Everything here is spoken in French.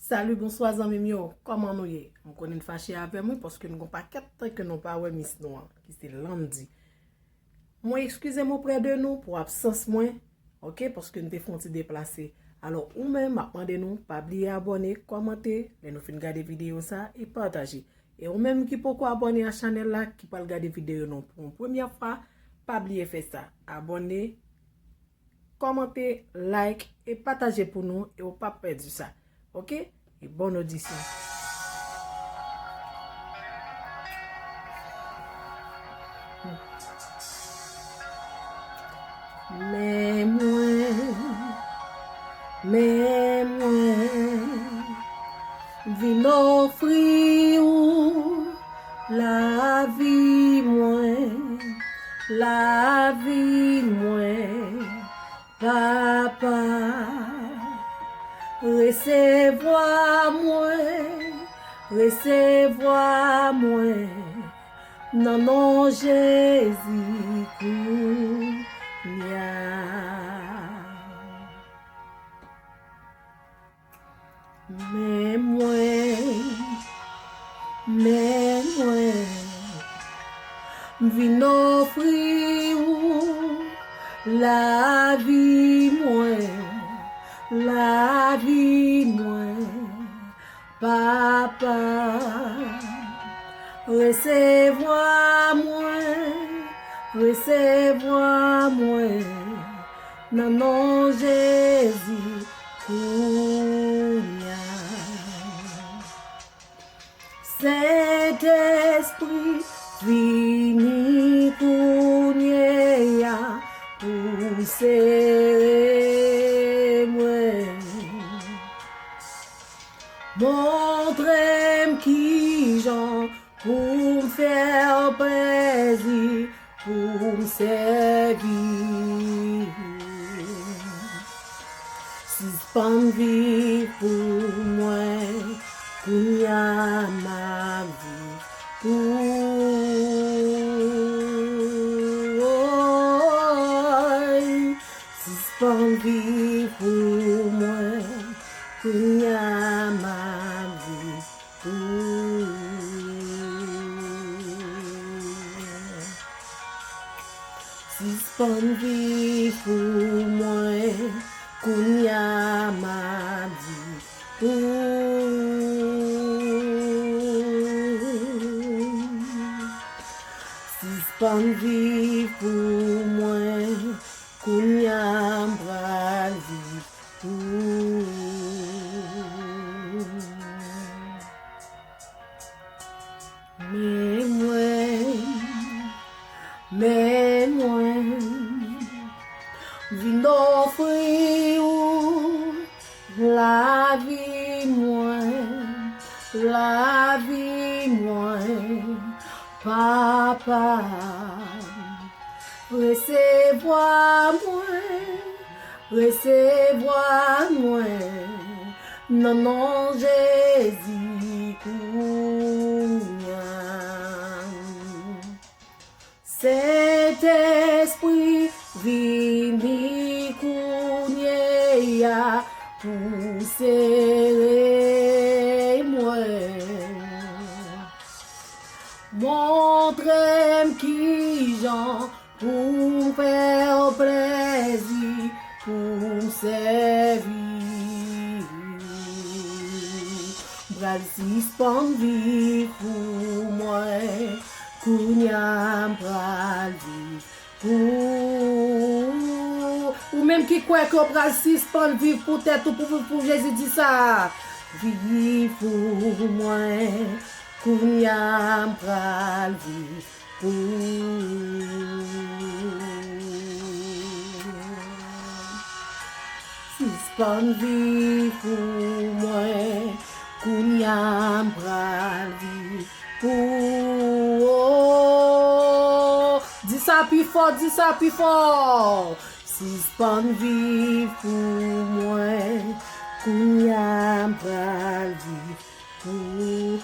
Salut, bonsoir, amis mio. Comment nous y? On connaît fâché avec moi parce que nous n'avons pas quatre que nous pas ouais Miss Noir, qui c'est lundi. Moi, excusez-moi près de nous pour absence moi, ok, parce que nous te font déplacer. Alors, ou même, demandez-nous, pas oublier abonner, commenter, les nous fin regarder vidéo ça et partager. Et ou même qui peut abonner à la chaîne là, qui peut regarder vidéo non pour une première fois, pas oublier faire ça. Abonner, commenter, like et partager pour nous et ou pas perdre ça. Ok? Et bonne audition. Mais moi, vin offrir la vie moi, papa, recevoir moi, non Jésus, mais moi, vin offrir la vie moi, papa, recevoir moi, non Jésus, Saint-Esprit, vini kounya pour serrer moi. Montre-moi qui j'en pour me faire plaisir, pour me servir. Suspends vie pour moi, pour ma vie, suspends vie pour moi, pour ma vie, suspends vie pour moi, Kunya madi suspend vie pour moi, Kunya madi mais moi vin offrir la vie moi, papa, recevoir moi, non Jésus, Saint-Esprit, vini kounya pour serrer moi. Montre-moi qui j'en pour faire plaisir, pour servir. Bral suspend vie pour moi, Kounya bral vie pour. Ou même qui croit qu'on bral suspend vivre pour tête ou pour Jésus dit ça. Vive pour moi, Kounya bral vie pour. Suspend vie pour moi, Kounya bral vie pour. Dis ça plus fort, Suspend vie pour moi, Kounya bral vie pour.